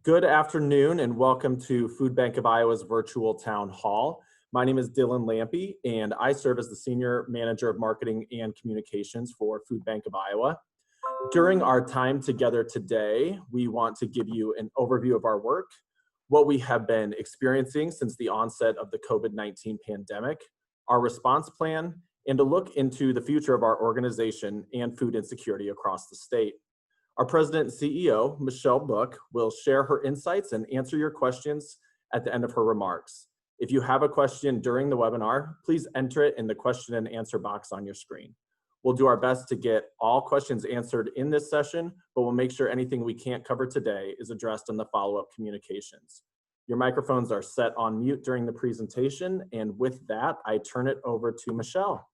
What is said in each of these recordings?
Good afternoon and welcome to Food Bank of Iowa's virtual town hall. My name is Dylan Lampy and I serve as the Senior Manager of Marketing and Communications for Food Bank of Iowa. During our time together today, we want to give you an overview of our work, what we have been experiencing since the onset of the COVID-19 pandemic, our response plan, and a look into the future of our organization and food insecurity across the state. Our President and CEO, Michelle Book, will share her insights and answer your questions at the end of her remarks. If you have a question during the webinar, please enter it in the question and answer box on your screen. We'll do our best to get all questions answered in this session, but we'll make sure anything we can't cover today is addressed in the follow-up communications. Your microphones are set on mute during the presentation, and with that, I turn it over to Michelle.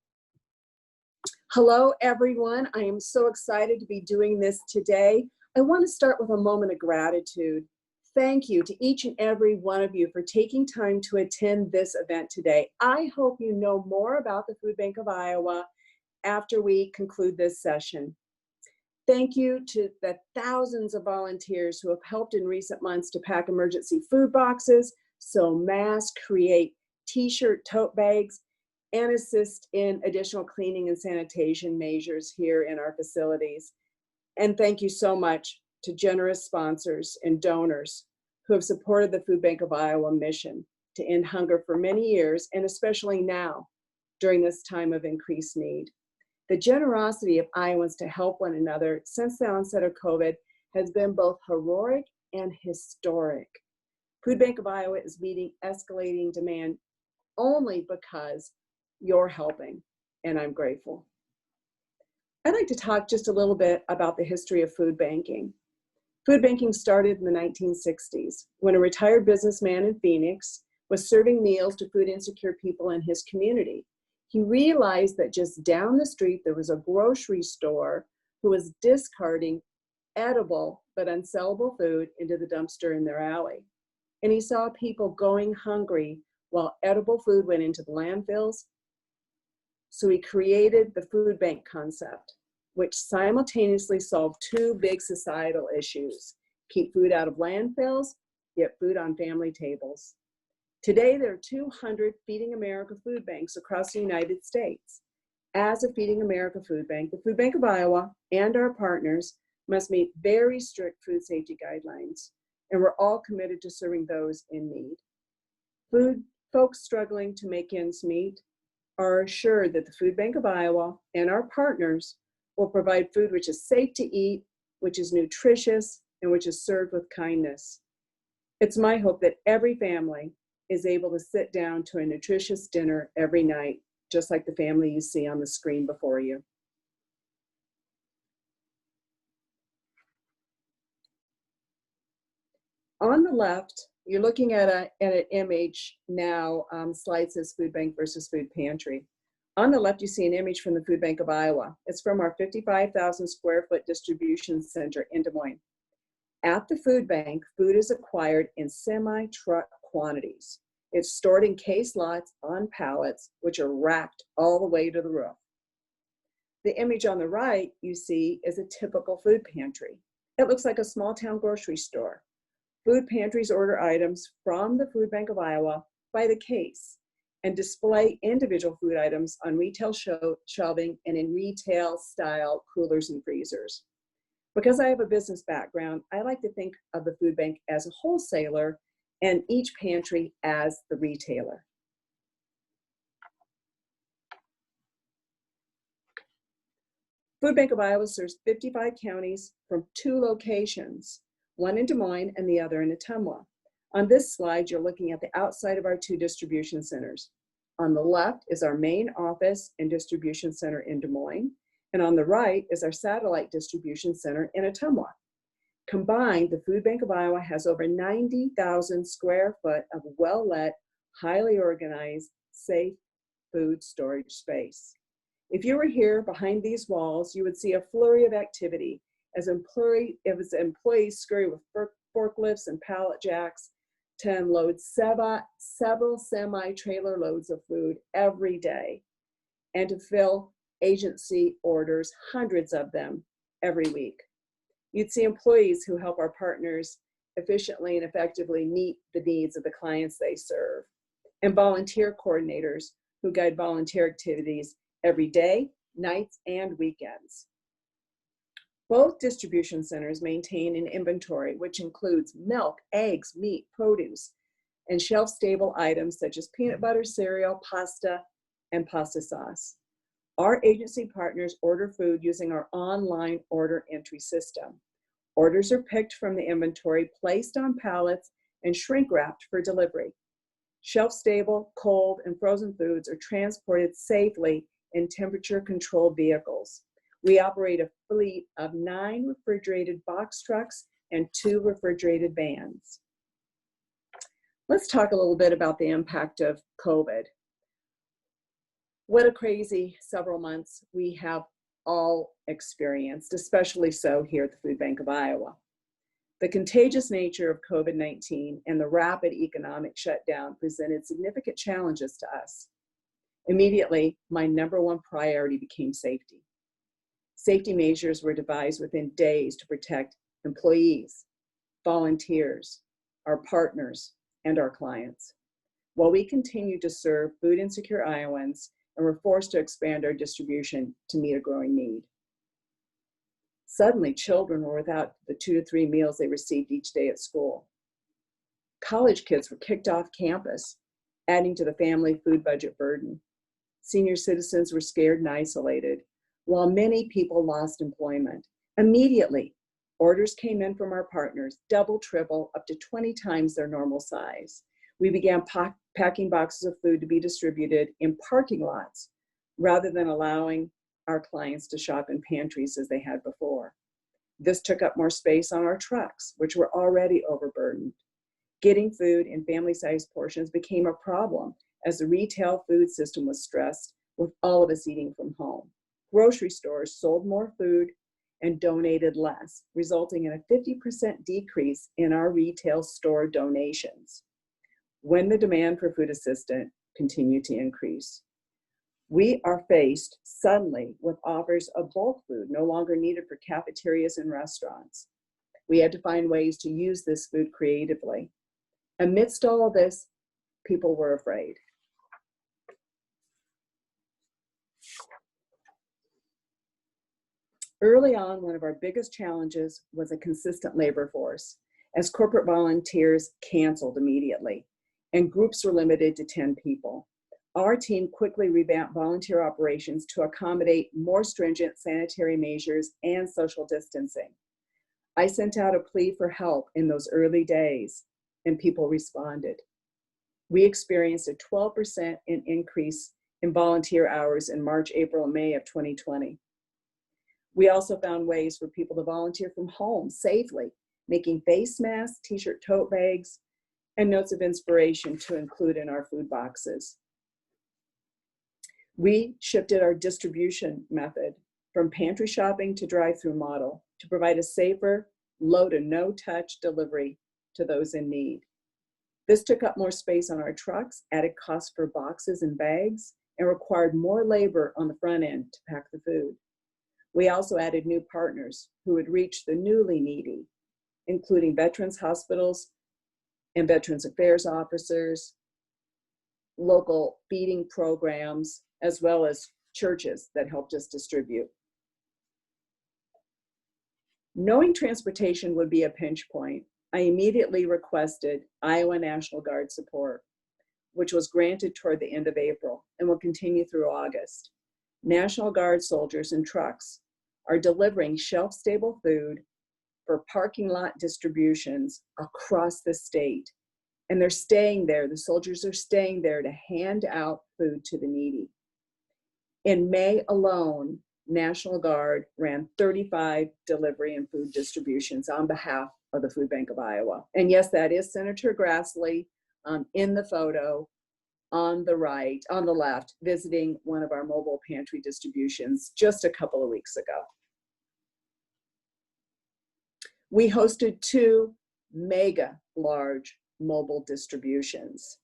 Hello, everyone. I am so excited to be doing this today. I want to start with a moment of gratitude. Thank you to each and every one of you for taking time to attend this event today. I hope you know more about the Food Bank of Iowa after we conclude this session. Thank you to the thousands of volunteers who have helped in recent months to pack emergency food boxes, sew masks, create t-shirt tote bags, and assist in additional cleaning and sanitation measures here in our facilities. And thank you so much to generous sponsors and donors who have supported the Food Bank of Iowa mission to end hunger for many years, and especially now during this time of increased need. The generosity of Iowans to help one another since the onset of COVID has been both heroic and historic. Food Bank of Iowa is meeting escalating demand only because you're helping, and I'm grateful. I'd like to talk just a little bit about the history of food banking. Food banking started in the 1960s when a retired businessman in Phoenix was serving meals to food insecure people in his community. He realized that just down the street there was a grocery store who was discarding edible but unsellable food into the dumpster in their alley. And he saw people going hungry while edible food went into the landfills. So he created the food bank concept, which simultaneously solved two big societal issues: keep food out of landfills, get food on family tables. Today, there are 200 Feeding America food banks across the United States. As a Feeding America food bank, the Food Bank of Iowa and our partners must meet very strict food safety guidelines, and we're all committed to serving those in need. Food folks struggling to make ends meet are assured that the Food Bank of Iowa and our partners will provide food which is safe to eat, which is nutritious, and which is served with kindness. It's my hope that every family is able to sit down to a nutritious dinner every night, just like the family you see on the screen before you. On the left, you're looking at an image now. Slide says Food Bank versus Food Pantry. On the left, you see an image from the Food Bank of Iowa. It's from our 55,000 square foot distribution center in Des Moines. At the food bank, food is acquired in semi-truck quantities. It's stored in case lots on pallets, which are racked all the way to the roof. The image on the right you see is a typical food pantry. It looks like a small town grocery store. Food pantries order items from the Food Bank of Iowa by the case and display individual food items on retail shelving and in retail style coolers and freezers. Because I have a business background, I like to think of the food bank as a wholesaler and each pantry as the retailer. Food Bank of Iowa serves 55 counties from 2 locations, one in Des Moines and the other in Ottumwa. On this slide, you're looking at the outside of our 2 distribution centers. On the left is our main office and distribution center in Des Moines, and on the right is our satellite distribution center in Ottumwa. Combined, the Food Bank of Iowa has over 90,000 square foot of well-lit, highly organized, safe food storage space. If you were here behind these walls, you would see a flurry of activity as employees scurry with forklifts and pallet jacks to unload several semi-trailer loads of food every day and to fill agency orders, hundreds of them every week. You'd see employees who help our partners efficiently and effectively meet the needs of the clients they serve, and volunteer coordinators who guide volunteer activities every day, nights, and weekends. Both distribution centers maintain an inventory which includes milk, eggs, meat, produce, and shelf-stable items such as peanut butter, cereal, pasta, and pasta sauce. Our agency partners order food using our online order entry system. Orders are picked from the inventory, placed on pallets, and shrink-wrapped for delivery. Shelf-stable, cold, and frozen foods are transported safely in temperature-controlled vehicles. We operate a fleet of 9 refrigerated box trucks and 2 refrigerated vans. Let's talk a little bit about the impact of COVID. What a crazy several months we have all experienced, especially so here at the Food Bank of Iowa. The contagious nature of COVID-19 and the rapid economic shutdown presented significant challenges to us. Immediately, my #1 priority became safety. Safety measures were devised within days to protect employees, volunteers, our partners, and our clients. While we continued to serve food insecure Iowans and were forced to expand our distribution to meet a growing need. Suddenly, children were without the 2 to 3 meals they received each day at school. College kids were kicked off campus, adding to the family food budget burden. Senior citizens were scared and isolated, while many people lost employment. Immediately, orders came in from our partners, double, triple, up to 20 times their normal size. We began packing boxes of food to be distributed in parking lots rather than allowing our clients to shop in pantries as they had before. This took up more space on our trucks, which were already overburdened. Getting food in family-sized portions became a problem as the retail food system was stressed with all of us eating from home. Grocery stores sold more food and donated less, resulting in a 50% decrease in our retail store donations when the demand for food assistance continued to increase. We are faced suddenly with offers of bulk food no longer needed for cafeterias and restaurants. We had to find ways to use this food creatively. Amidst all of this, people were afraid. Early on, one of our biggest challenges was a consistent labor force, as corporate volunteers canceled immediately, and groups were limited to 10 people. Our team quickly revamped volunteer operations to accommodate more stringent sanitary measures and social distancing. I sent out a plea for help in those early days, and people responded. We experienced a 12% increase in volunteer hours in March, April, and May of 2020. We also found ways for people to volunteer from home safely, making face masks, t-shirt tote bags, and notes of inspiration to include in our food boxes. We shifted our distribution method from pantry shopping to drive-through model to provide a safer, low to no touch delivery to those in need. This took up more space on our trucks, added costs for boxes and bags, and required more labor on the front end to pack the food. We also added new partners who would reach the newly needy, including veterans hospitals and Veterans Affairs officers, local feeding programs, as well as churches that helped us distribute. Knowing transportation would be a pinch point, I immediately requested Iowa National Guard support, which was granted toward the end of April and will continue through August. National Guard soldiers and trucks are delivering shelf-stable food for parking lot distributions across the state. And they're staying there, the soldiers are staying there to hand out food to the needy. In May alone, National Guard ran 35 delivery and food distributions on behalf of the Food Bank of Iowa. And yes, that is Senator Grassley in the photo on the right, on the left, visiting one of our mobile pantry distributions just a couple of weeks ago. We hosted 2 mega large mobile distributions,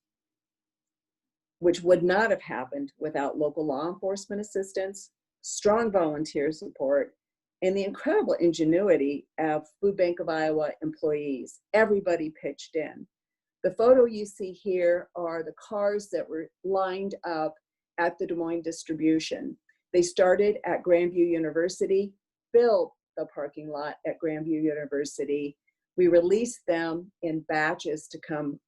which would not have happened without local law enforcement assistance, strong volunteer support, and the incredible ingenuity of Food Bank of Iowa employees. Everybody pitched in. The photo you see here are the cars that were lined up at the Des Moines distribution. They started at Grandview University, filled the parking lot at Grandview University. We released them in batches to come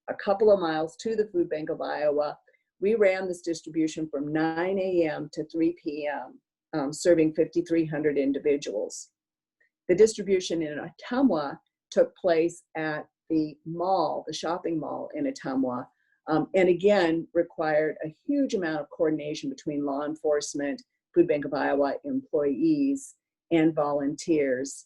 a couple of miles to the Food Bank of Iowa. We ran this distribution from 9 a.m. to 3 p.m., serving 5,300 individuals. The distribution in Ottumwa took place at the mall, the shopping mall in Ottumwa, and again required a huge amount of coordination between law enforcement, Food Bank of Iowa employees, and volunteers.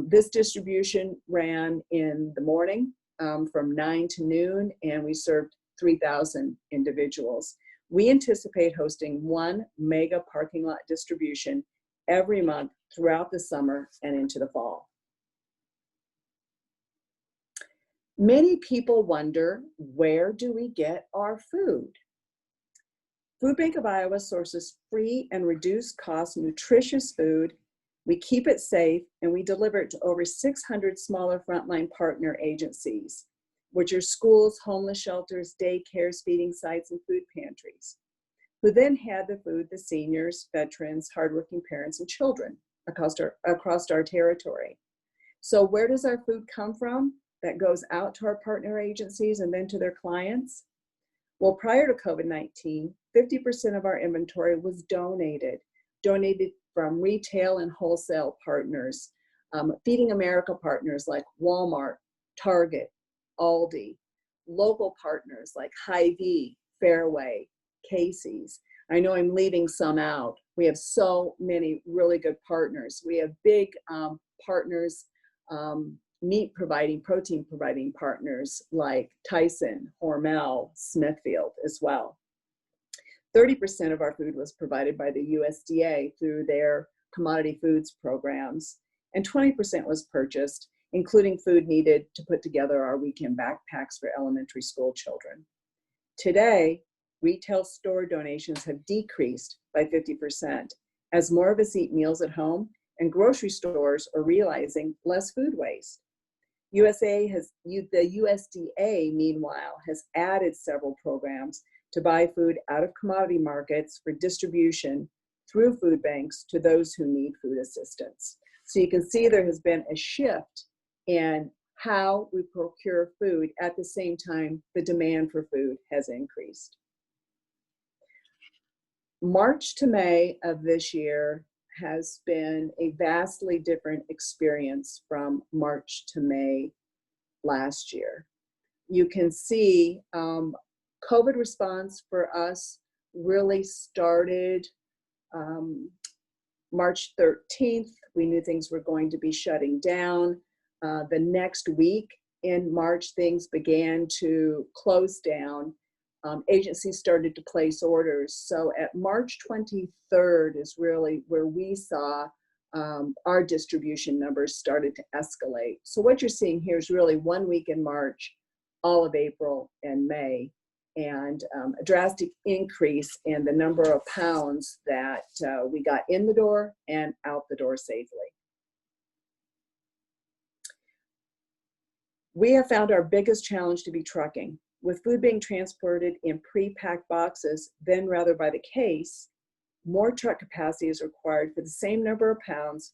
This distribution ran in the morning from 9 to noon, and we served 3,000 individuals. We anticipate hosting one mega parking lot distribution every month throughout the summer and into the fall. Many people wonder, where do we get our food? Food Bank of Iowa sources free and reduced cost nutritious food. We keep it safe, and we deliver it to over 600 smaller frontline partner agencies, which are schools, homeless shelters, daycares, feeding sites, and food pantries, who then hand the food to seniors, veterans, hardworking parents, and children across our territory. So where does our food come from that goes out to our partner agencies and then to their clients? Well, prior to COVID-19, 50% of our inventory was donated from retail and wholesale partners, Feeding America partners like Walmart, Target, Aldi, local partners like Hy-Vee, Fairway, Casey's. I know I'm leaving some out. We have so many really good partners. We have big partners, meat providing, protein providing partners like Tyson, Hormel, Smithfield as well. 30% of our food was provided by the USDA through their commodity foods programs, and 20% was purchased, including food needed to put together our weekend backpacks for elementary school children. Today, retail store donations have decreased by 50% as more of us eat meals at home, and grocery stores are realizing less food waste. The USDA, meanwhile, has added several programs to buy food out of commodity markets for distribution through food banks to those who need food assistance. So you can see there has been a shift in how we procure food. At the same time, the demand for food has increased. March to May of this year has been a vastly different experience from March to May last year. You can see COVID response for us really started March 13th. We knew things were going to be shutting down. The next week in March, things began to close down. Agencies started to place orders. So at March 23rd is really where we saw our distribution numbers started to escalate. So what you're seeing here is really 1 week in March, all of April and May, and a drastic increase in the number of pounds that we got in the door and out the door safely. We have found our biggest challenge to be trucking. With food being transported in pre-packed boxes, then rather by the case, more truck capacity is required for the same number of pounds,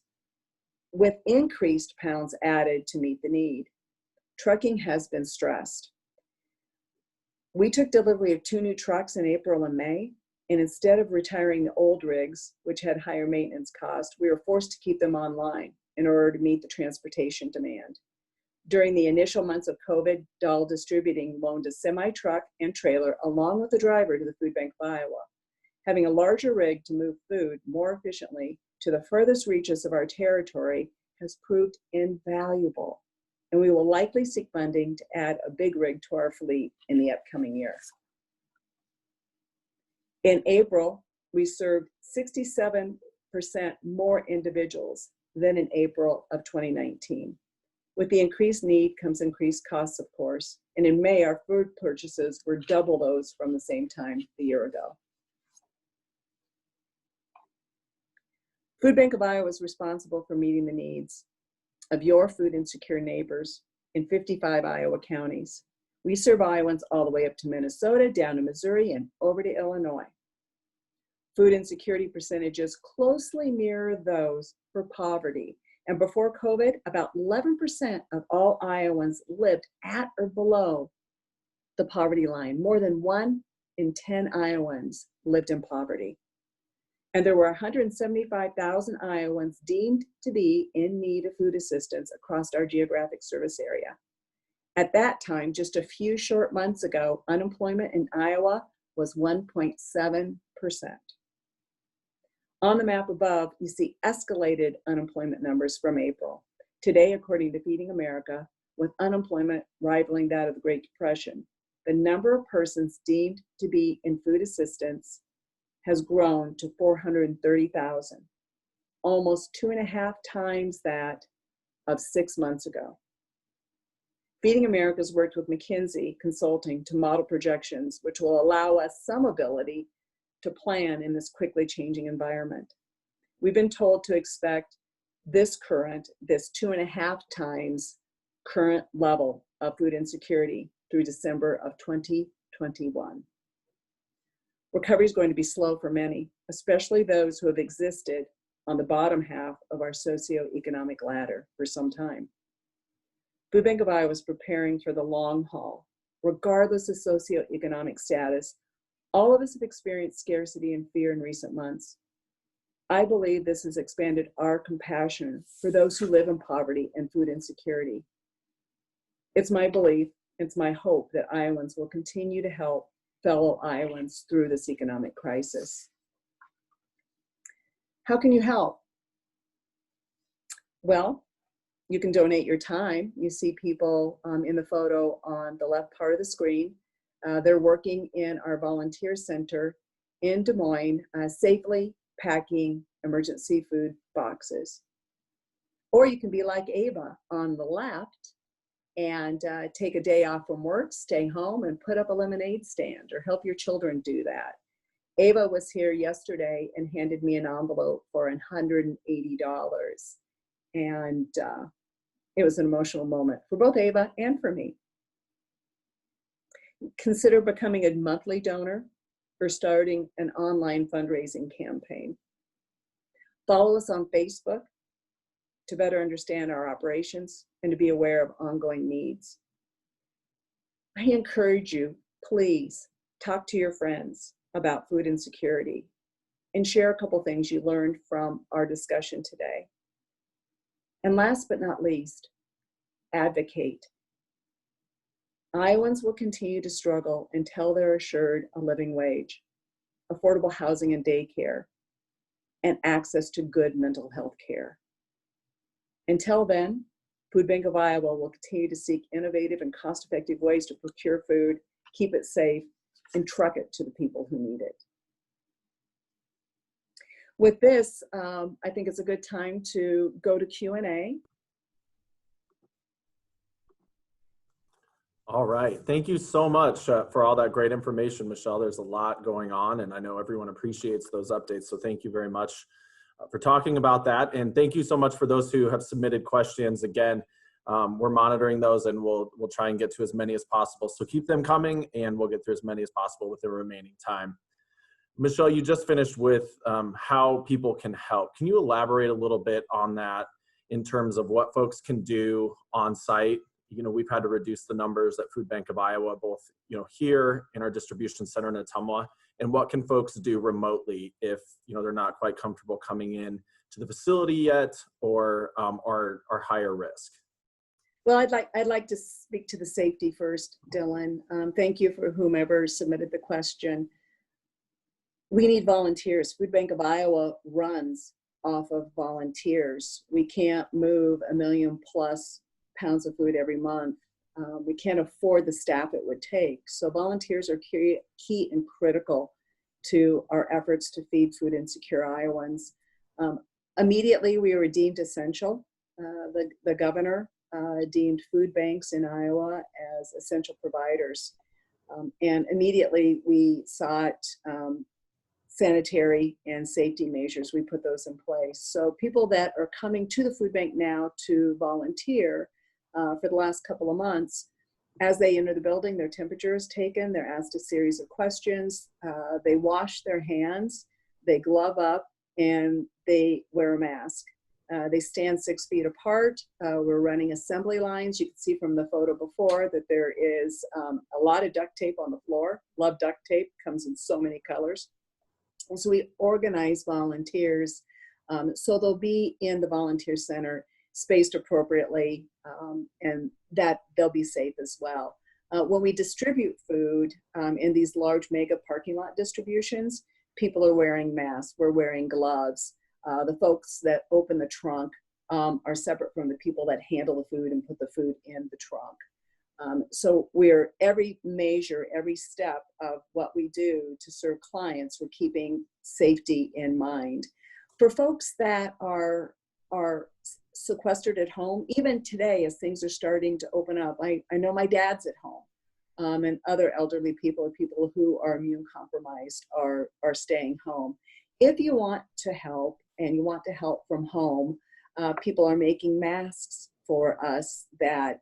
with increased pounds added to meet the need. Trucking has been stressed. We took delivery of 2 new trucks in April and May, and instead of retiring the old rigs, which had higher maintenance costs, we were forced to keep them online in order to meet the transportation demand. During the initial months of COVID, Dahl Distributing loaned a semi-truck and trailer along with the driver to the Food Bank of Iowa. Having a larger rig to move food more efficiently to the furthest reaches of our territory has proved invaluable, and we will likely seek funding to add a big rig to our fleet in the upcoming year. In April, we served 67% more individuals than in April of 2019. With the increased need comes increased costs, of course, and in May, our food purchases were double those from the same time a year ago. Food Bank of Iowa is responsible for meeting the needs of your food insecure neighbors in 55 Iowa counties. We serve Iowans all the way up to Minnesota, down to Missouri, and over to Illinois. Food insecurity percentages closely mirror those for poverty. And before COVID, about 11% of all Iowans lived at or below the poverty line. More than 1 in 10 Iowans lived in poverty. And there were 175,000 Iowans deemed to be in need of food assistance across our geographic service area. At that time, just a few short months ago, unemployment in Iowa was 1.7%. On the map above, you see escalated unemployment numbers from April. Today, according to Feeding America, with unemployment rivaling that of the Great Depression, the number of persons deemed to be in food assistance has grown to 430,000, almost 2.5 times that of 6 months ago. Feeding America has worked with McKinsey Consulting to model projections, which will allow us some ability to plan in this quickly changing environment. We've been told to expect this 2.5 times current level of food insecurity through December of 2021. Recovery is going to be slow for many, especially those who have existed on the bottom half of our socioeconomic ladder for some time. Food Bank of Iowa is preparing for the long haul. Regardless of socioeconomic status, all of us have experienced scarcity and fear in recent months. I believe this has expanded our compassion for those who live in poverty and food insecurity. It's my belief, it's my hope that Iowans will continue to help fellow Iowans through this economic crisis. How can you help? Well, you can donate your time. You see people in the photo on the left part of the screen. They're working in our volunteer center in Des Moines, safely packing emergency food boxes. Or you can be like Ava on the left and take a day off from work, stay home and put up a lemonade stand, or help your children do that. Ava was here yesterday and handed me an envelope for $180. And it was an emotional moment for both Ava and for me. Consider becoming a monthly donor or starting an online fundraising campaign. Follow us on Facebook to better understand our operations and to be aware of ongoing needs. I encourage you, please talk to your friends about food insecurity and share a couple things you learned from our discussion today. And last but not least, advocate. Iowans will continue to struggle until they're assured a living wage, affordable housing and daycare, and access to good mental health care. Until then, Food Bank of Iowa will continue to seek innovative and cost-effective ways to procure food, keep it safe, and truck it to the people who need it. With this, I think it's a good time to go to Q&A. All right. Thank you so much for all that great information, Michelle. There's a lot going on, and I know everyone appreciates those updates. So thank you very much for talking about that. And thank you so much for those who have submitted questions. Again, we're monitoring those, and we'll try and get to as many as possible. So keep them coming, and we'll get through as many as possible with the remaining time. Michelle, you just finished with how people can help. Can you elaborate a little bit on that in terms of what folks can do on site? You know, we've had to reduce the numbers at Food Bank of Iowa, both, you know, here in our distribution center in Ottumwa, and what can folks do remotely if, you know, they're not quite comfortable coming in to the facility yet or are higher risk? Well, I'd like to speak to the safety first, Dylan. Thank you for whomever submitted the question. We need volunteers. Food Bank of Iowa runs off of volunteers. We can't move 1 million plus pounds of food every month. We can't afford the staff it would take. So volunteers are key and critical to our efforts to feed food insecure Iowans. Immediately, we were deemed essential. The governor deemed food banks in Iowa as essential providers. And immediately we sought sanitary and safety measures. We put those in place. So people that are coming to the food bank now to volunteer for the last couple of months, as they enter the building, their temperature is taken, they're asked a series of questions, they wash their hands, they glove up, and they wear a mask. They stand 6 feet apart. We're running assembly lines. You can see from the photo before that there is a lot of duct tape on the floor. Love duct tape, comes in so many colors. And so we organize volunteers so they'll be in the volunteer center, spaced appropriately, and that they'll be safe as well. When we distribute food in these large mega parking lot distributions, people are wearing masks, we're wearing gloves. The folks that open the trunk are separate from the people that handle the food and put the food in the trunk. So we're every measure, every step of what we do to serve clients, we're keeping safety in mind. For folks that are sequestered at home, even today as things are starting to open up, I know my dad's at home, and other elderly people or people who are immune compromised are staying home. If you want to help and you want to help from home, people are making masks for us that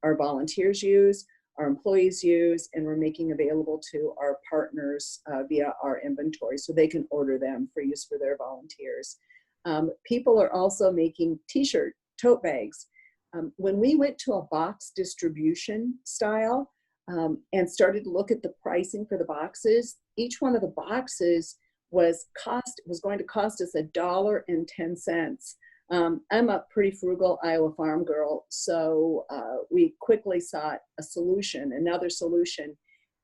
our volunteers use, our employees use, and we're making available to our partners via our inventory so they can order them for use for their volunteers. People are also making t-shirt, tote bags. When we went to a box distribution style and started to look at the pricing for the boxes, each one of the boxes was going to cost us $1.10. I'm a pretty frugal Iowa farm girl, so we quickly sought another solution,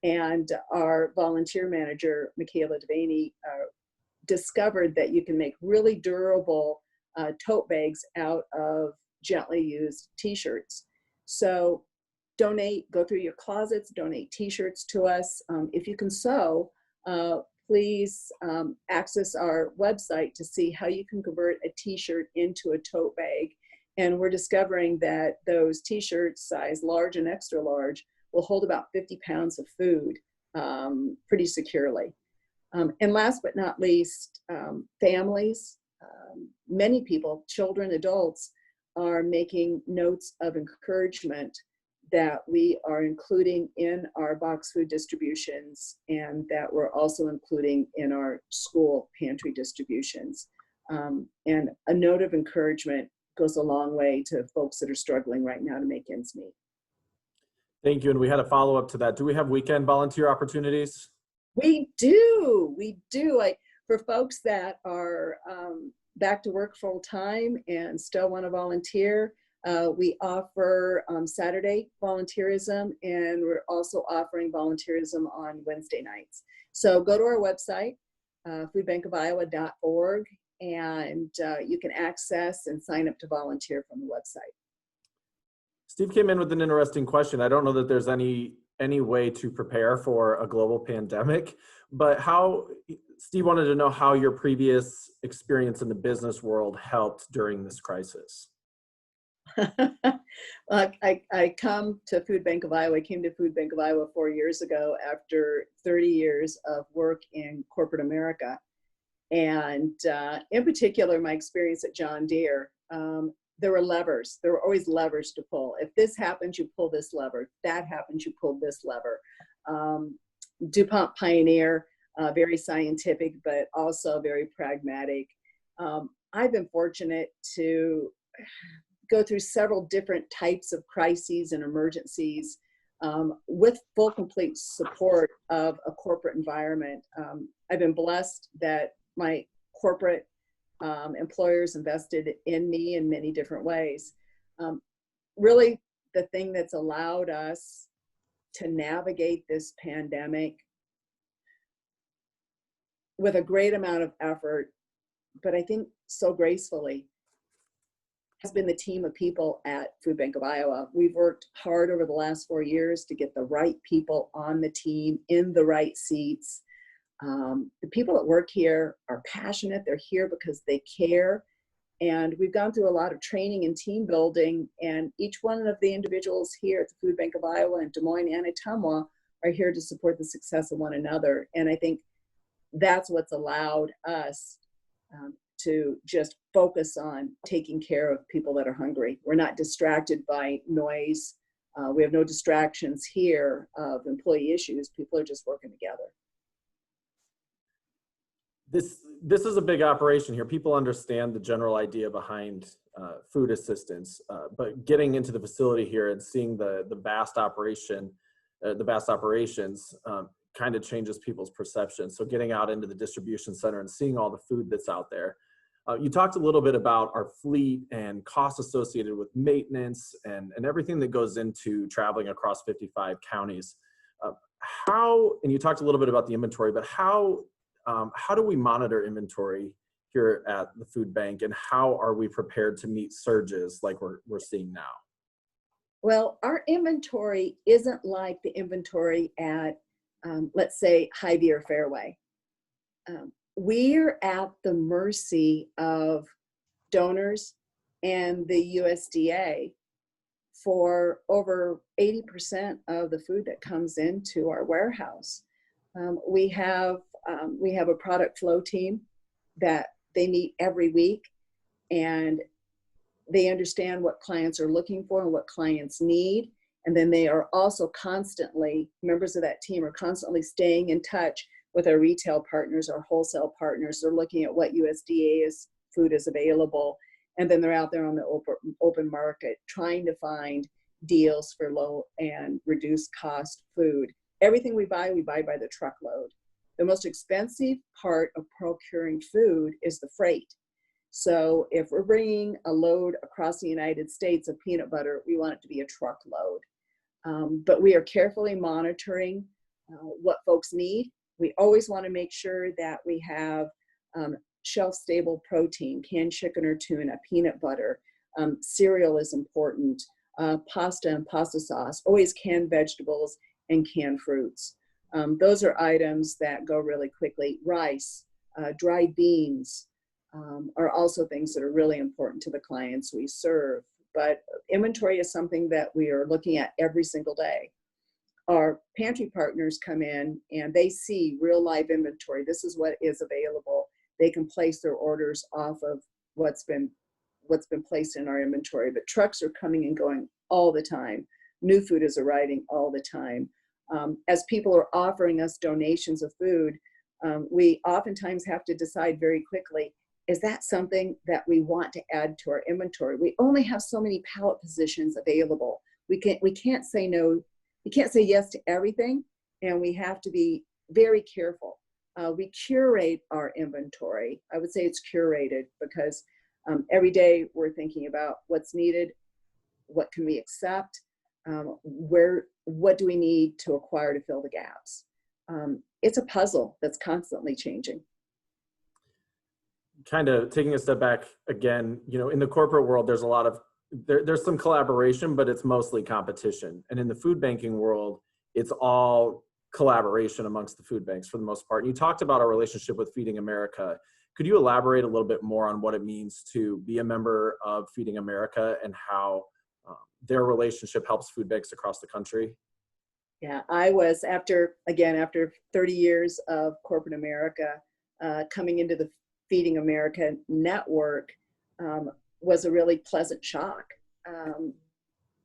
and our volunteer manager, Michaela Devaney, discovered that you can make really durable tote bags out of gently used t-shirts. So donate, go through your closets, donate t-shirts to us. If you can sew, please access our website to see how you can convert a t-shirt into a tote bag. And we're discovering that those t-shirts, size large and extra large, will hold about 50 pounds of food pretty securely. And last but not least, families, many people, children, adults, are making notes of encouragement that we are including in our box food distributions and that we're also including in our school pantry distributions. And a note of encouragement goes a long way to folks that are struggling right now to make ends meet. Thank you. And we had a follow-up to that. Do we have weekend volunteer opportunities? We do. For folks that are back to work full time and still want to volunteer, we offer Saturday volunteerism, and we're also offering volunteerism on Wednesday nights. So go to our website, foodbankofiowa.org, and you can access and sign up to volunteer from the website. Steve came in with an interesting question. I don't know that there's any way to prepare for a global pandemic, but Steve wanted to know how your previous experience in the business world helped during this crisis. I come to Food Bank of Iowa. I came to Food Bank of Iowa 4 years ago after 30 years of work in corporate America. And in particular, my experience at John Deere, there were levers. There were always levers to pull. If this happens, you pull this lever. If that happens, you pull this lever. DuPont Pioneer, very scientific, but also very pragmatic. I've been fortunate to go through several different types of crises and emergencies with full, complete support of a corporate environment. I've been blessed that my corporate employers invested in me in many different ways. Really, the thing that's allowed us to navigate this pandemic with a great amount of effort, but I think so gracefully, has been the team of people at Food Bank of Iowa. We've worked hard over the last 4 years to get the right people on the team in the right seats. The people that work here are passionate. They're here because they care. And we've gone through a lot of training and team building, and each one of the individuals here at the Food Bank of Iowa in Des Moines and Ottumwa are here to support the success of one another. And I think that's what's allowed us to just focus on taking care of people that are hungry. We're not distracted by noise. We have no distractions here of employee issues. People are just working together. This is a big operation here. People understand the general idea behind food assistance, but getting into the facility here and seeing the vast operation, the vast operations, kind of changes people's perception. So getting out into the distribution center and seeing all the food that's out there. You talked a little bit about our fleet and costs associated with maintenance and everything that goes into traveling across 55 counties. And you talked a little bit about the inventory, but how do we monitor inventory here at the food bank, and how are we prepared to meet surges like we're seeing now? Well, our inventory isn't like the inventory at, let's say, Hy-Vee or Fairway. We're at the mercy of donors and the USDA for over 80% of the food that comes into our warehouse. We have a product flow team that they meet every week, and they understand what clients are looking for and what clients need. And then they are also constantly, members of that team are constantly staying in touch with our retail partners, our wholesale partners. They're looking at what USDA's food is available. And then they're out there on the open market trying to find deals for low and reduced cost food. Everything we buy by the truckload. The most expensive part of procuring food is the freight. So if we're bringing a load across the United States of peanut butter, we want it to be a truckload. But we are carefully monitoring what folks need. We always want to make sure that we have shelf-stable protein, canned chicken or tuna, peanut butter. Cereal is important. Pasta and pasta sauce, always canned vegetables and canned fruits. Those are items that go really quickly. Rice, dried beans are also things that are really important to the clients we serve. But inventory is something that we are looking at every single day. Our pantry partners come in and they see real live inventory. This is what is available. They can place their orders off of what's been placed in our inventory. But trucks are coming and going all the time. New food is arriving all the time. As people are offering us donations of food, we oftentimes have to decide very quickly, is that something that we want to add to our inventory? We only have so many pallet positions available. We can't say no. We can't say yes to everything, and we have to be very careful. We curate our inventory. I would say it's curated because every day we're thinking about what's needed, what can we accept, what do we need to acquire to fill the gaps. It's a puzzle that's constantly changing. Kind of taking a step back again, in the corporate world, there's a lot of there's some collaboration, but it's mostly competition. And in the food banking world, it's all collaboration amongst the food banks for the most part. And you talked about our relationship with Feeding America. Could you elaborate a little bit more on what it means to be a member of Feeding America and how their relationship helps food banks across the country? Yeah, I was, after 30 years of corporate America, coming into the Feeding America network was a really pleasant shock.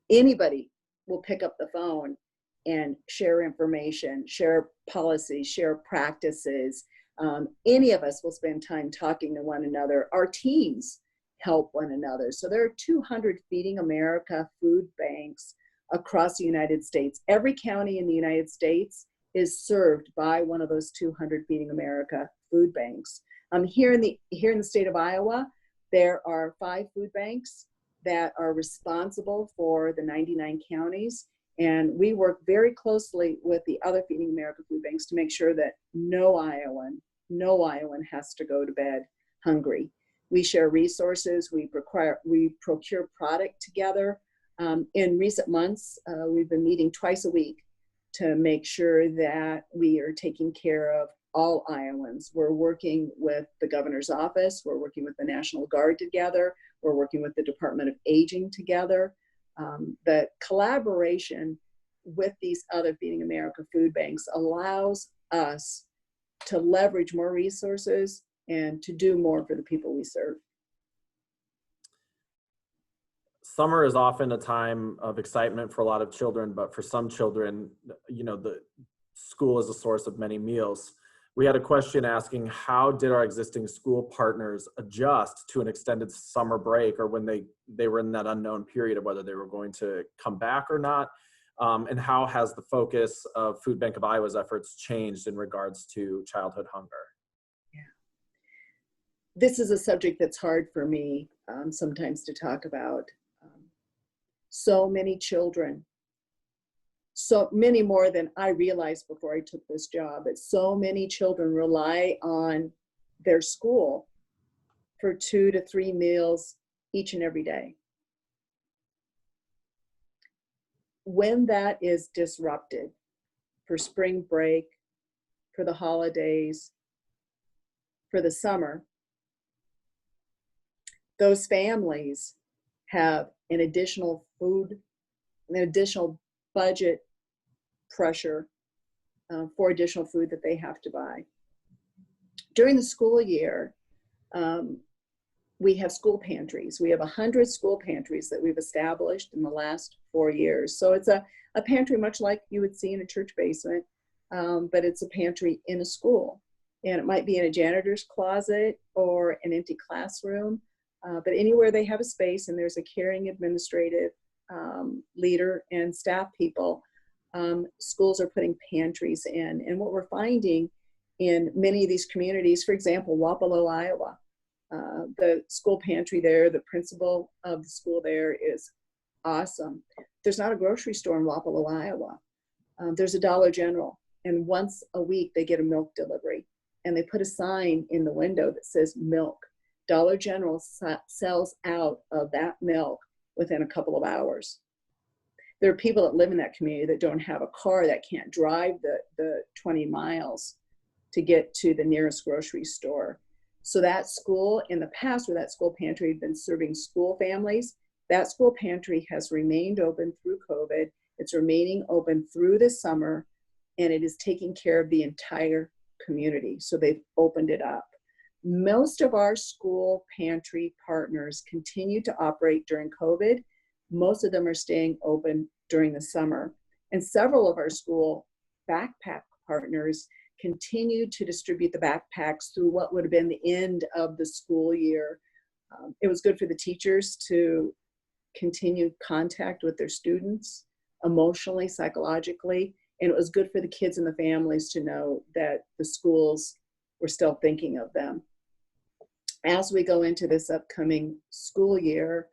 Anybody will pick up the phone and share information, share policies, share practices. Any of us will spend time talking to one another. Our teams help one another. So there are 200 Feeding America food banks across the United States. Every county in the United States is served by one of those 200 Feeding America food banks. Here in the state of Iowa, there are 5 food banks that are responsible for the 99 counties. And we work very closely with the other Feeding America food banks to make sure that no Iowan has to go to bed hungry. We share resources, we procure product together. In recent months, we've been meeting twice a week to make sure that we are taking care of all Iowans. We're working with the governor's office, we're working with the National Guard together, we're working with the Department of Aging together. The collaboration with these other Feeding America food banks allows us to leverage more resources and to do more for the people we serve. Summer is often a time of excitement for a lot of children, but for some children, the school is a source of many meals. We had a question asking, how did our existing school partners adjust to an extended summer break, or when they were in that unknown period of whether they were going to come back or not? And how has the focus of Food Bank of Iowa's efforts changed in regards to childhood hunger? Yeah. This is a subject that's hard for me sometimes to talk about. So many children, so many more than I realized before I took this job, but so many children rely on their school for 2 to 3 meals each and every day. When that is disrupted for spring break, for the holidays, for the summer, those families have an additional budget pressure for additional food that they have to buy. During the school year, we have school pantries. We have 100 school pantries that we've established in the last 4 years. So it's a pantry much like you would see in a church basement, but it's a pantry in a school. And it might be in a janitor's closet or an empty classroom, but anywhere they have a space and there's a caring administrative leader and staff people, schools are putting pantries in. And what we're finding in many of these communities, for example, Wapello, Iowa, the school pantry there, the principal of the school there is awesome. There's not a grocery store in Wapello, Iowa. There's a Dollar General, and once a week they get a milk delivery, and they put a sign in the window that says milk. Dollar General sells out of that milk within a couple of hours. There are people that live in that community that don't have a car, that can't drive the 20 miles to get to the nearest grocery store. So that school, in the past where that school pantry had been serving school families, that school pantry has remained open through COVID. It's remaining open through the summer, and it is taking care of the entire community. So they've opened it up. Most of our school pantry partners continue to operate during COVID. Most of them are staying open during the summer. And several of our school backpack partners continue to distribute the backpacks through what would have been the end of the school year. It was good for the teachers to continue contact with their students emotionally, psychologically, and it was good for the kids and the families to know that the schools were still thinking of them. As we go into this upcoming school year,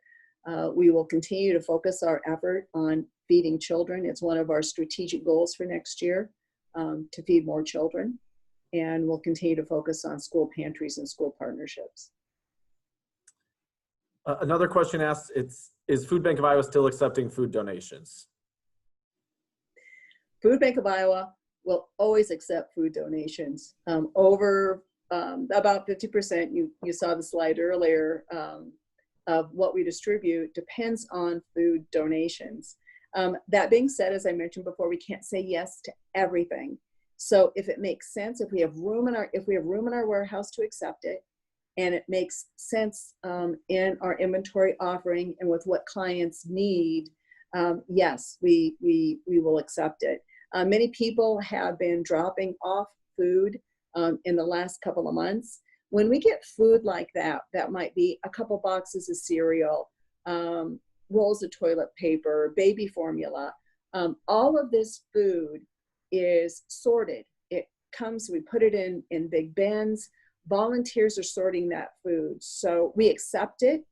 we will continue to focus our effort on feeding children. It's one of our strategic goals for next year, to feed more children, and we'll continue to focus on school pantries and school partnerships. Another question asks, is Food Bank of Iowa still accepting food donations? Food Bank of Iowa will always accept food donations. Over about 50%, you saw the slide earlier, of what we distribute depends on food donations. That being said, as I mentioned before, we can't say yes to everything. So if it makes sense, if we have room in our warehouse to accept it, and it makes sense in our inventory offering and with what clients need, yes, we will accept it. Many people have been dropping off food in the last couple of months. When we get food like that, that might be a couple boxes of cereal, rolls of toilet paper, baby formula. All of this food is sorted. It comes, we put it in big bins. Volunteers are sorting that food. So we accept it.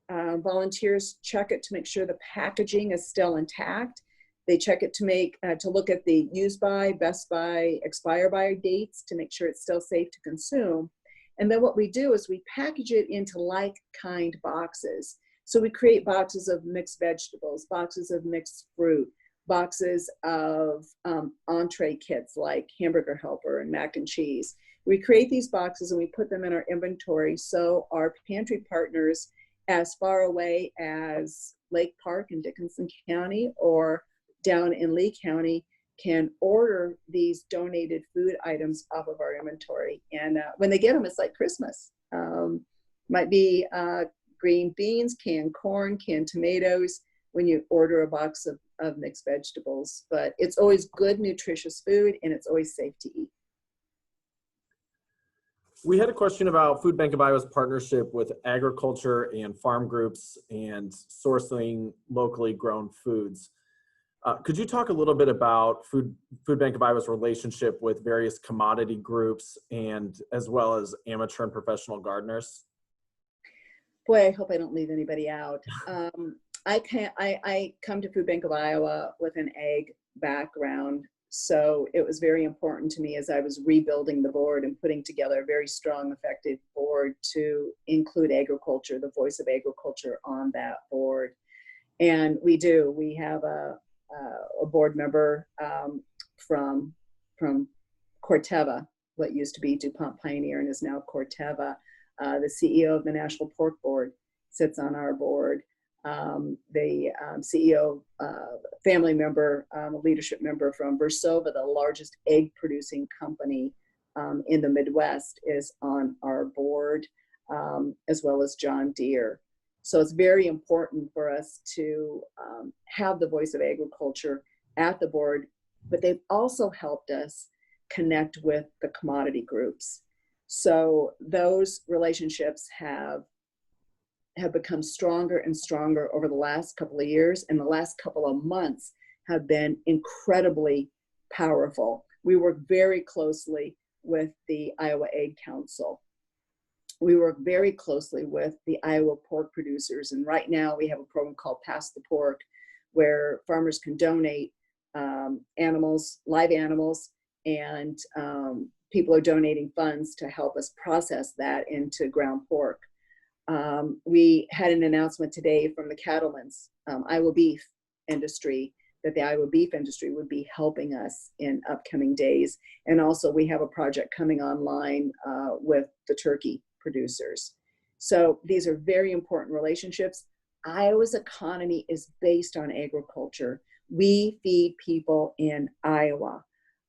Volunteers check it to make sure the packaging is still intact. They check it to look at the use by, best by, expire by dates to make sure it's still safe to consume. And then what we do is we package it into like-kind boxes. So we create boxes of mixed vegetables, boxes of mixed fruit, boxes of entree kits like hamburger helper and mac and cheese. We create these boxes and we put them in our inventory so our pantry partners as far away as Lake Park in Dickinson County or down in Lee County can order these donated food items off of our inventory. And when they get them, it's like Christmas. Might be green beans, canned corn, canned tomatoes when you order a box of mixed vegetables. But it's always good, nutritious food, and it's always safe to eat. We had a question about Food Bank of Iowa's partnership with agriculture and farm groups and sourcing locally grown foods. Could you talk a little bit about Food Bank of Iowa's relationship with various commodity groups and as well as amateur and professional gardeners? Boy, I hope I don't leave anybody out. I come to Food Bank of Iowa with an ag background, so it was very important to me as I was rebuilding the board and putting together a very strong, effective board to include agriculture, the voice of agriculture on that board. And we do. We have a board member from Corteva, what used to be DuPont Pioneer and is now Corteva. The CEO of the National Pork Board sits on our board. The CEO, family member, a leadership member from Versova, the largest egg producing company in the Midwest, is on our board, as well as John Deere. So it's very important for us to have the voice of agriculture at the board, but they've also helped us connect with the commodity groups. So those relationships have become stronger and stronger over the last couple of years, and the last couple of months have been incredibly powerful. We work very closely with the Iowa Egg Council. We work very closely with the Iowa pork producers, and right now we have a program called Pass the Pork, where farmers can donate animals, live animals, and people are donating funds to help us process that into ground pork. We had an announcement today from the cattlemen's Iowa beef industry that the Iowa beef industry would be helping us in upcoming days. And also we have a project coming online with the turkey producers. So these are very important relationships. Iowa's economy is based on agriculture. We feed people in Iowa.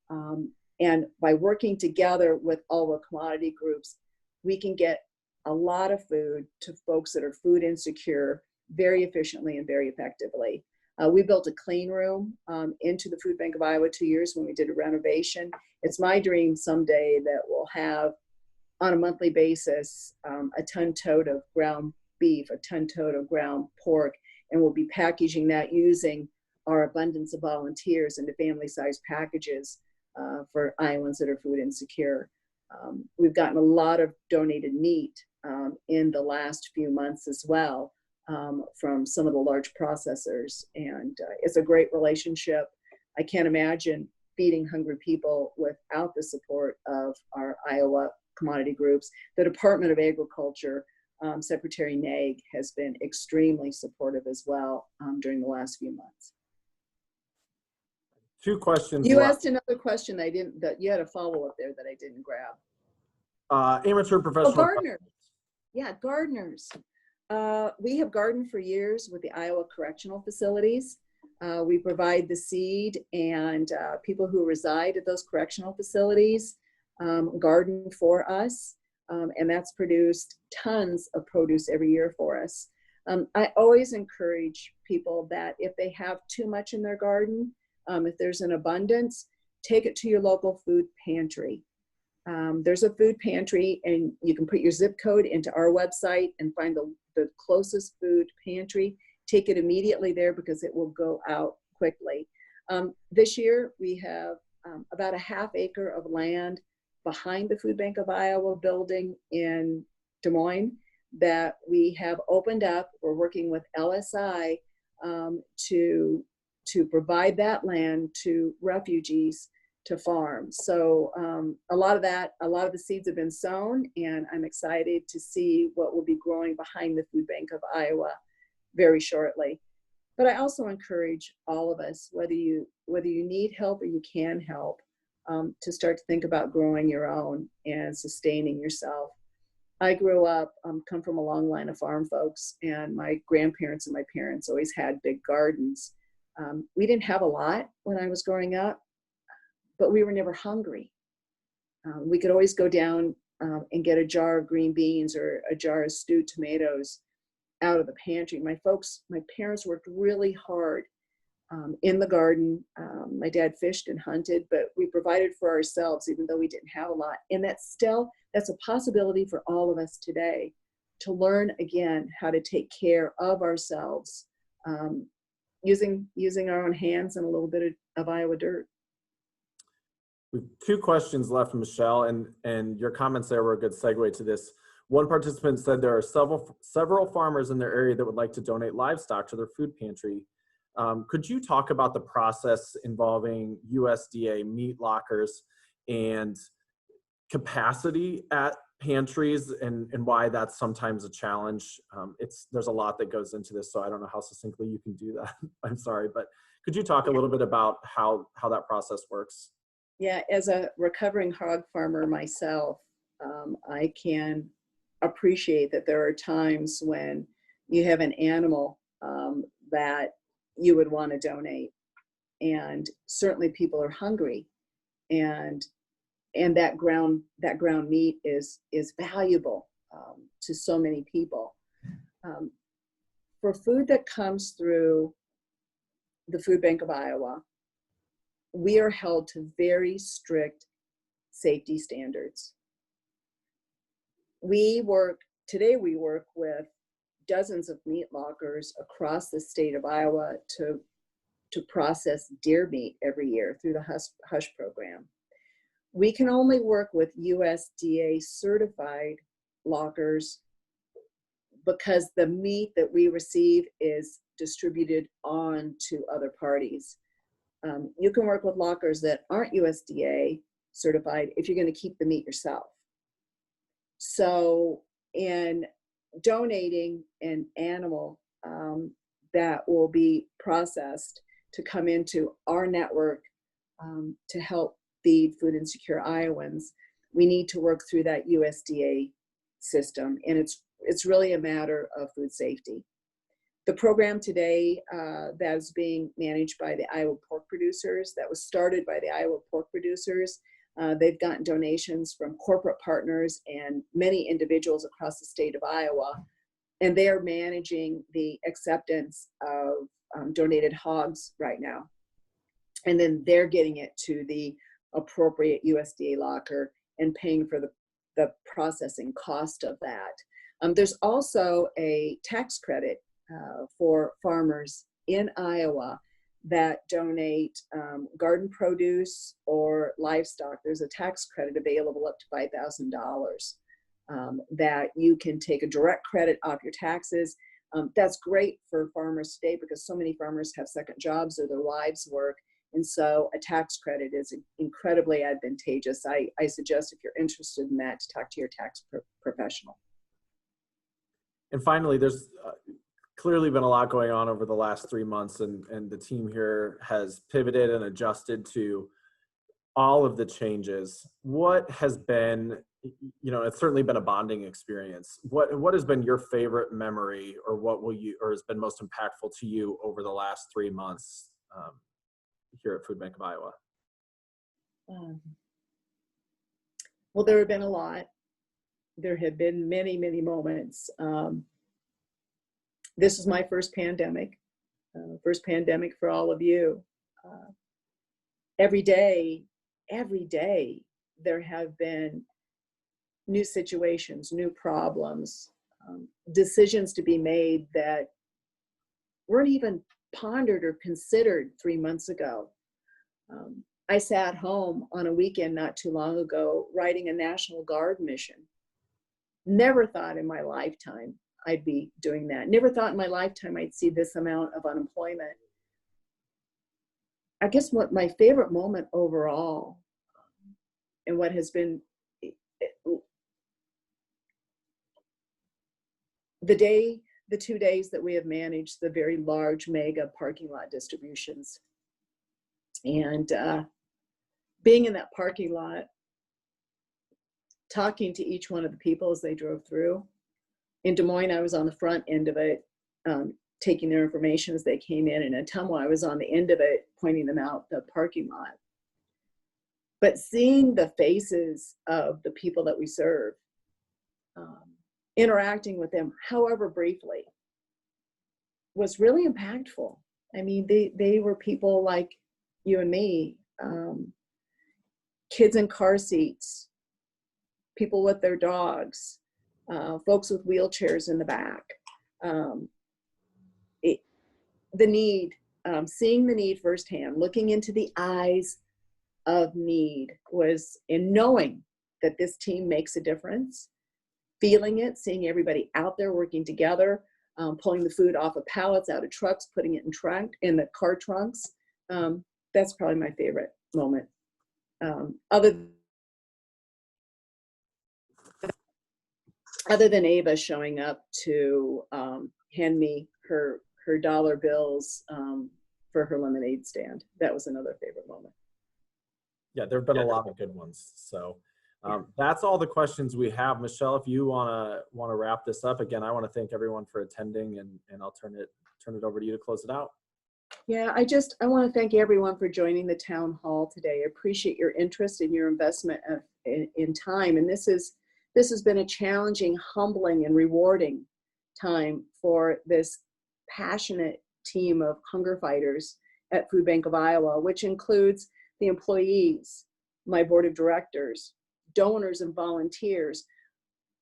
And by working together with all the commodity groups, we can get a lot of food to folks that are food insecure very efficiently and very effectively. We built a clean room into the Food Bank of Iowa 2 years when we did a renovation. It's my dream someday that we'll have on a monthly basis a ton tote of ground beef, a ton tote of ground pork, and we'll be packaging that using our abundance of volunteers into family-sized packages for Iowans that are food insecure. We've gotten a lot of donated meat in the last few months as well from some of the large processors, and it's a great relationship. I can't imagine feeding hungry people without the support of our Iowa commodity groups. The Department of Agriculture, Secretary Naig, has been extremely supportive as well during the last few months. Two questions You left. asked another question that you had a follow-up there that I didn't grab. Amateur professional. Oh, gardeners. Yeah, gardeners. We have gardened for years with the Iowa Correctional Facilities. We provide the seed, and people who reside at those correctional facilities garden for us, and that's produced tons of produce every year for us. I always encourage people that if they have too much in their garden, if there's an abundance, take it to your local food pantry. There's a food pantry, and you can put your zip code into our website and find the closest food pantry. Take it immediately there because it will go out quickly. This year, we have about a half acre of land behind the Food Bank of Iowa building in Des Moines that we have opened up. We're working with LSI to provide that land to refugees to farm. So a lot of the seeds have been sown, and I'm excited to see what will be growing behind the Food Bank of Iowa very shortly. But I also encourage all of us, whether you need help or you can help, to start to think about growing your own and sustaining yourself. I grew up, come from a long line of farm folks, and my grandparents and my parents always had big gardens. We didn't have a lot when I was growing up, but we were never hungry. We could always go down and get a jar of green beans or a jar of stewed tomatoes out of the pantry. My parents worked really hard in the garden. My dad fished and hunted, but we provided for ourselves even though we didn't have a lot. And that's a possibility for all of us today, to learn again how to take care of ourselves using our own hands and a little bit of Iowa dirt. We have two questions left, Michelle, and your comments there were a good segue to this. One participant said there are several farmers in their area that would like to donate livestock to their food pantry. Could you talk about the process involving USDA meat lockers and capacity at pantries, and why that's sometimes a challenge? There's a lot that goes into this, so I don't know how succinctly you can do that. I'm sorry, but could you talk a little bit about how that process works? Yeah, as a recovering hog farmer myself, I can appreciate that there are times when you have an animal that you would want to donate, and certainly people are hungry, and that ground meat is valuable to so many people. For food that comes through the Food Bank of Iowa, we are held to very strict safety standards. We work with dozens of meat lockers across the state of Iowa to process deer meat every year through the HUSH program. We can only work with USDA certified lockers because the meat that we receive is distributed on to other parties. You can work with lockers that aren't USDA certified if you're going to keep the meat yourself. So in donating an animal that will be processed to come into our network to help feed food insecure Iowans, we need to work through that USDA system, and it's really a matter of food safety. The program today that is being managed by the Iowa pork producers, that was started by the Iowa pork producers. They've gotten donations from corporate partners and many individuals across the state of Iowa, and they are managing the acceptance of donated hogs right now. And then they're getting it to the appropriate USDA locker and paying for the processing cost of that. There's also a tax credit for farmers in Iowa that donate garden produce or livestock. There's a tax credit available up to $5,000 that you can take a direct credit off your taxes. That's great for farmers today because so many farmers have second jobs or their wives work. And so a tax credit is incredibly advantageous. I suggest if you're interested in that to talk to your tax professional. And finally, there's clearly been a lot going on over the last 3 months, and the team here has pivoted and adjusted to all of the changes. What has been, it's certainly been a bonding experience. What has been your favorite memory, or or has been most impactful to you over the last 3 months here at Food Bank of Iowa? Well, there have been a lot. There have been many, many moments. This is my first pandemic for all of you. Every day, there have been new situations, new problems, decisions to be made that weren't even pondered or considered 3 months ago. I sat home on a weekend not too long ago writing a National Guard mission. Never thought in my lifetime I'd be doing that. Never thought in my lifetime I'd see this amount of unemployment. I guess what my favorite moment overall, and what has been the 2 days that we have managed the very large mega parking lot distributions. And being in that parking lot, talking to each one of the people as they drove through. In Des Moines, I was on the front end of it, taking their information as they came in. And in Ottumwa, I was on the end of it, pointing them out the parking lot. But seeing the faces of the people that we serve, interacting with them, however briefly, was really impactful. I mean, they were people like you and me, kids in car seats, people with their dogs, folks with wheelchairs in the back. The need, seeing the need firsthand, looking into the eyes of need was in knowing that this team makes a difference, feeling it, seeing everybody out there working together, pulling the food off of pallets, out of trucks, putting it in the car trunks. That's probably my favorite moment. Other than Ava showing up to hand me her dollar bills for her lemonade stand. That was another favorite moment. Yeah, there have been a lot of good ones. So that's all the questions we have. Michelle, if you want to wrap this up, again, I want to thank everyone for attending, and I'll turn it over to you to close it out. Yeah, I want to thank everyone for joining the town hall today. I appreciate your interest and your investment in time. And this has been a challenging, humbling, and rewarding time for this passionate team of hunger fighters at Food Bank of Iowa, which includes the employees, my board of directors, donors, and volunteers.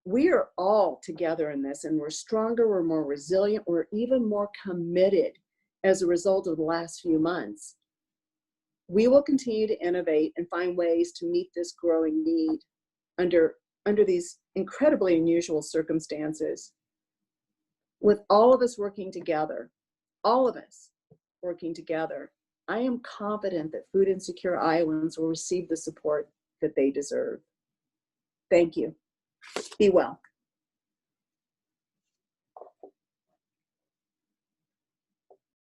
We are all together in this, and we're stronger, we're more resilient, we're even more committed as a result of the last few months. We will continue to innovate and find ways to meet this growing need under these incredibly unusual circumstances. With all of us working together, I am confident that food insecure Iowans will receive the support that they deserve. Thank you. Be well.